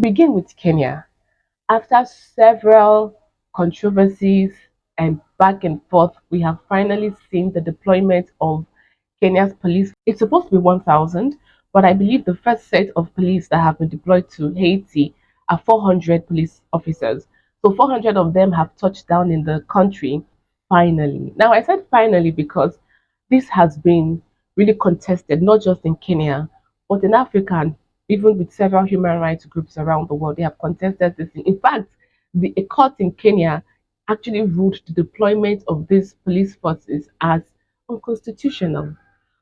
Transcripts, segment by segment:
Begin with Kenya. After several controversies and back and forth, we have finally seen the deployment of Kenya's police. It's supposed to be 1,000, but I believe the first set of police that have been deployed to Haiti are 400 police officers. So 400 of them have touched down in the country finally. Now, I said finally because this has been really contested, not just in Kenya, but in Africa, and even with several human rights groups around the world. They have contested this. In fact, a court in Kenya actually ruled the deployment of these police forces as unconstitutional.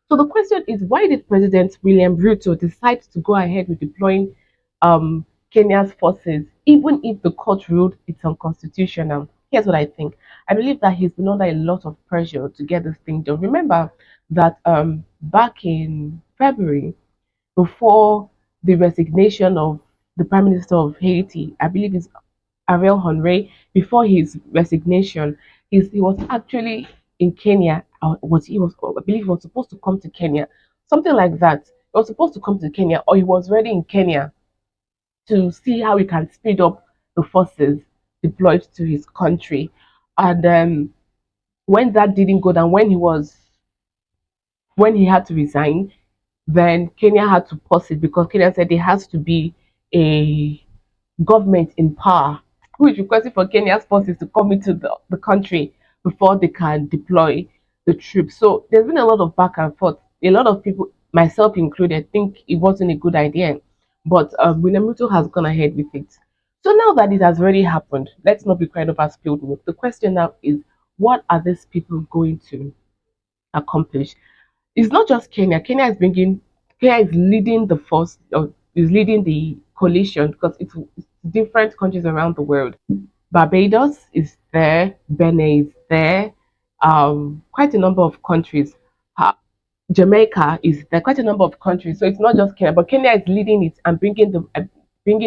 So the question is, why did President William Ruto decide to go ahead with deploying Kenya's forces, even if the court ruled it's unconstitutional? Here's what I think. I believe that he's been under a lot of pressure to get this thing done. Remember that back in February, before the resignation of the Prime Minister of Haiti, I believe it's Ariel Henry, before his resignation, he was actually in Kenya. Or I believe he was supposed to come to Kenya, something like that. He was supposed to come to Kenya, or he was already in Kenya to see how he can speed up the forces deployed to his country. And when that didn't go down, when he had to resign, then Kenya had to pause it because Kenya said there has to be a government in power who is requesting for Kenya's forces to come into the country before they can deploy the troops. So there's been a lot of back and forth. A lot of people, myself included, think it wasn't a good idea. But William Ruto has gone ahead with it. So now that it has already happened, let's not be crying over spilled milk. The question now is, what are these people going to accomplish? It's not just Kenya. Kenya is leading the force, or is leading the coalition because it's different countries around the world. Barbados is there, Benin is there, quite a number of countries. Jamaica is there, quite a number of countries. So it's not just Kenya, but Kenya is leading it and bringing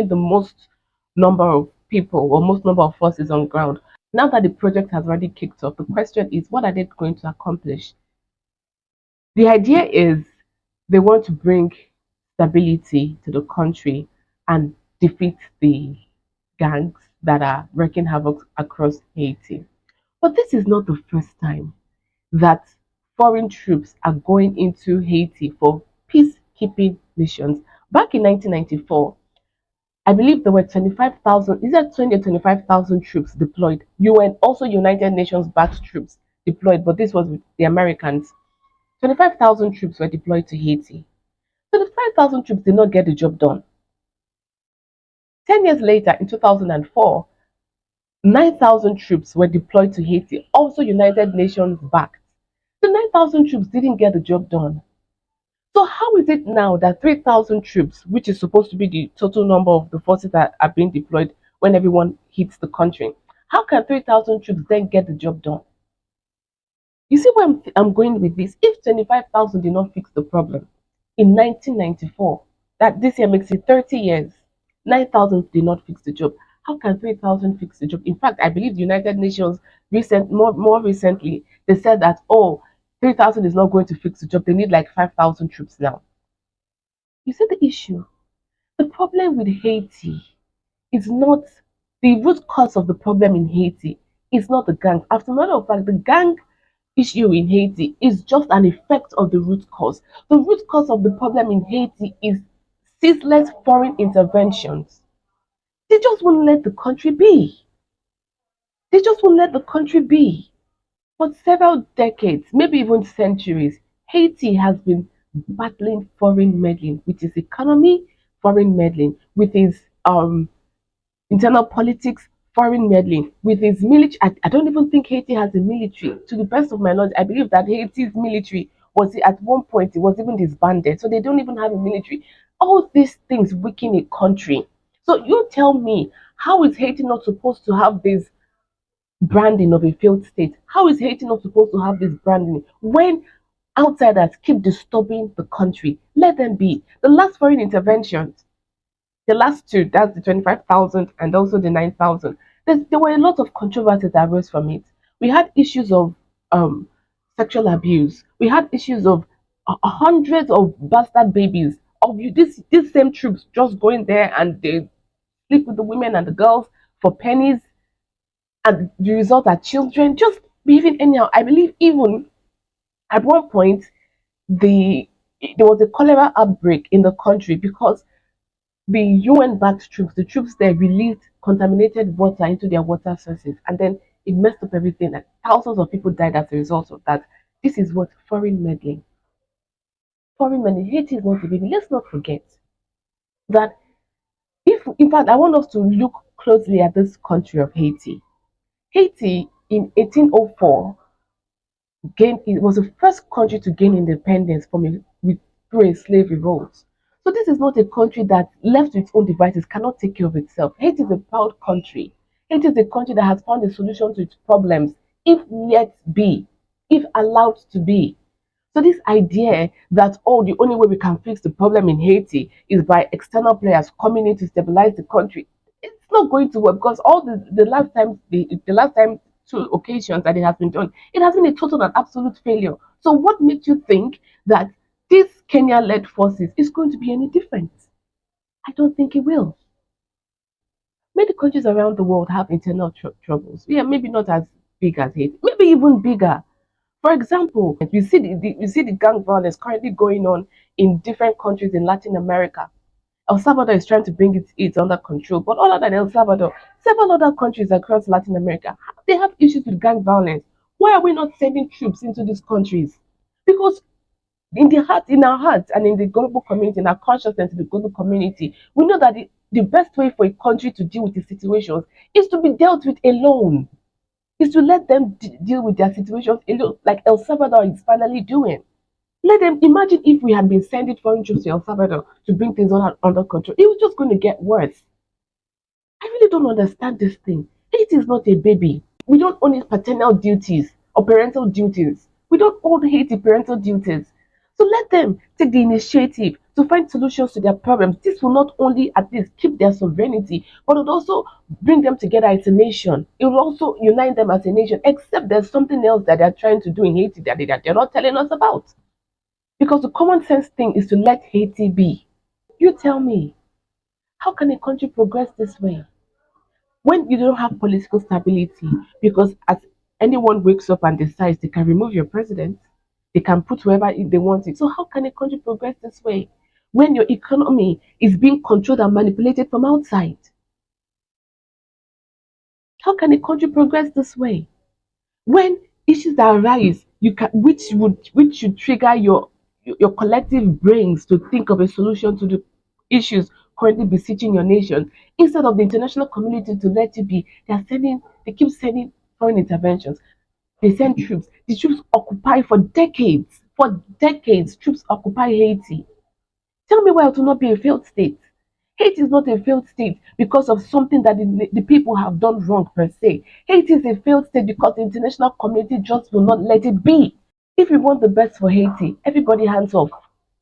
the most number of people or most number of forces on ground. Now that the project has already kicked off, the question is, what are they going to accomplish? The idea is they want to bring stability to the country and defeat the gangs that are wreaking havoc across Haiti. But this is not the first time that foreign troops are going into Haiti for peacekeeping missions. Back in 1994, I believe there were 25,000, is that 20 or 25,000 troops deployed? UN, also United Nations backed troops deployed, but this was with the Americans. 25,000 troops were deployed to Haiti. 25,000 troops did not get the job done. 10 years later, in 2004, 9,000 troops were deployed to Haiti, also United Nations backed. The 9,000 troops didn't get the job done. So how is it now that 3,000 troops, which is supposed to be the total number of the forces that are being deployed when everyone hits the country, how can 3,000 troops then get the job done? You see where I'm going with this? If 25,000 did not fix the problem in 1994, that this year makes it 30 years, 9,000 did not fix the job. How can 3,000 fix the job? In fact, I believe the United Nations more recently, they said that, oh, 3,000 is not going to fix the job. They need like 5,000 troops now. You see the issue? The problem with Haiti is not the root cause of the problem in Haiti is not the gang. As a matter of fact, the gang issue in Haiti is just an effect of the root cause. The root cause of the problem in Haiti is ceaseless foreign interventions. They just won't let the country be. They just won't let the country be. For several decades, maybe even centuries, Haiti has been battling foreign meddling with its economy, foreign meddling with its internal politics, foreign meddling with its military. I don't even think Haiti has a military. To the best of my knowledge, I believe that Haiti's military was at one point it was even disbanded, so they don't even have a military. All these things weaken a country. So you tell me, how is Haiti not supposed to have this branding of a failed state? How is Haiti not supposed to have this branding when outsiders keep disturbing the country? Let them be. The last foreign interventions, the last two, that's the 25,000 and also the 9,000, there were a lot of controversies that arose from it. We had issues of um, sexual abuse. We had issues of hundreds of bastard babies. Of you, these same troops just going there and they sleep with the women and the girls for pennies, and the result are children just behaving anyhow. I believe even at one point the there was a cholera outbreak in the country because the UN-backed troops, the troops there released contaminated water into their water sources, and then it messed up everything. And thousands of people died as a result of that. This is what foreign meddling. Foreign meddling. Haiti is not a baby. Let's not forget that if, in fact, I want us to look closely at this country of Haiti. Haiti in 1804 gained, it was the first country to gain independence from through a slave revolt. So this is not a country that, left to its own devices, cannot take care of itself. Haiti is a proud country. Haiti is a country that has found a solution to its problems, if let be, if allowed to be. So this idea that, oh, the only way we can fix the problem in Haiti is by external players coming in to stabilize the country, it's not going to work, because all the last time, two occasions that it has been done, it has been a total and absolute failure. So what makes you think that this Kenya-led forces is going to be any different? I don't think it will. Many countries around the world have internal troubles. Yeah, maybe not as big as Haiti, maybe even bigger. For example, you see the gang violence currently going on in different countries in Latin America. El Salvador is trying to bring it under control, but other than El Salvador, several other countries across Latin America, they have issues with gang violence. Why are we not sending troops into these countries? Because in our hearts, and in the global community, in our consciousness, in the global community, we know that the best way for a country to deal with the situations is to be dealt with alone, is to let them deal with their situations alone, like El Salvador is finally doing. Let them imagine if we had been sending foreign troops to El Salvador to bring things under control. It was just going to get worse. I really don't understand this thing. Haiti is not a baby. We don't own its paternal duties or parental duties. We don't own Haiti parental duties. So let them take the initiative to find solutions to their problems. This will not only at least keep their sovereignty, but it will also bring them together as a nation. It will also unite them as a nation, except there's something else that they're trying to do in Haiti that they're not telling us about. Because the common sense thing is to let Haiti be. You tell me, how can a country progress this way when you don't have political stability? Because as anyone wakes up and decides they can remove your president, they can put whoever they want it. So how can a country progress this way when your economy is being controlled and manipulated from outside? How can a country progress this way? When issues that arise, which should trigger your collective brains to think of a solution to the issues currently besieging your nation, instead of the international community to let it be, they keep sending foreign interventions. They send troops. The troops occupy for decades. For decades, troops occupy Haiti. Tell me why it will not be a failed state. Haiti is not a failed state because of something that the people have done wrong per se. Haiti is a failed state because the international community just will not let it be. If we want the best for Haiti, everybody hands off.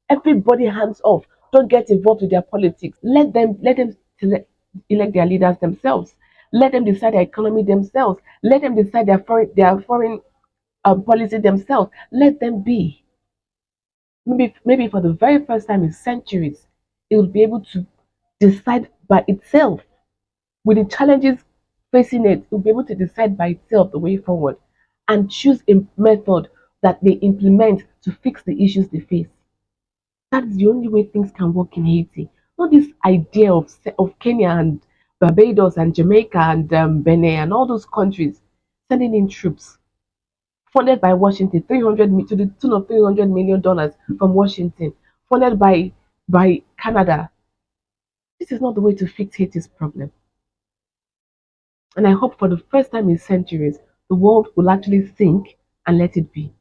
Everybody hands off. Don't get involved with their politics. Let them elect their leaders themselves. Let them decide their economy themselves. Let them decide their foreign policy themselves. Let them be. Maybe for the very first time in centuries, it will be able to decide by itself. With the challenges facing it, it will be able to decide by itself the way forward and choose a method that they implement to fix the issues they face. That is the only way things can work in Haiti. Not this idea of Kenya and Barbados and Jamaica and Benin and all those countries sending in troops funded by Washington, 300 to the tune of $300 million from Washington, funded by Canada. This is not the way to fix Haiti's problem. And I hope for the first time in centuries, the world will actually think and let it be.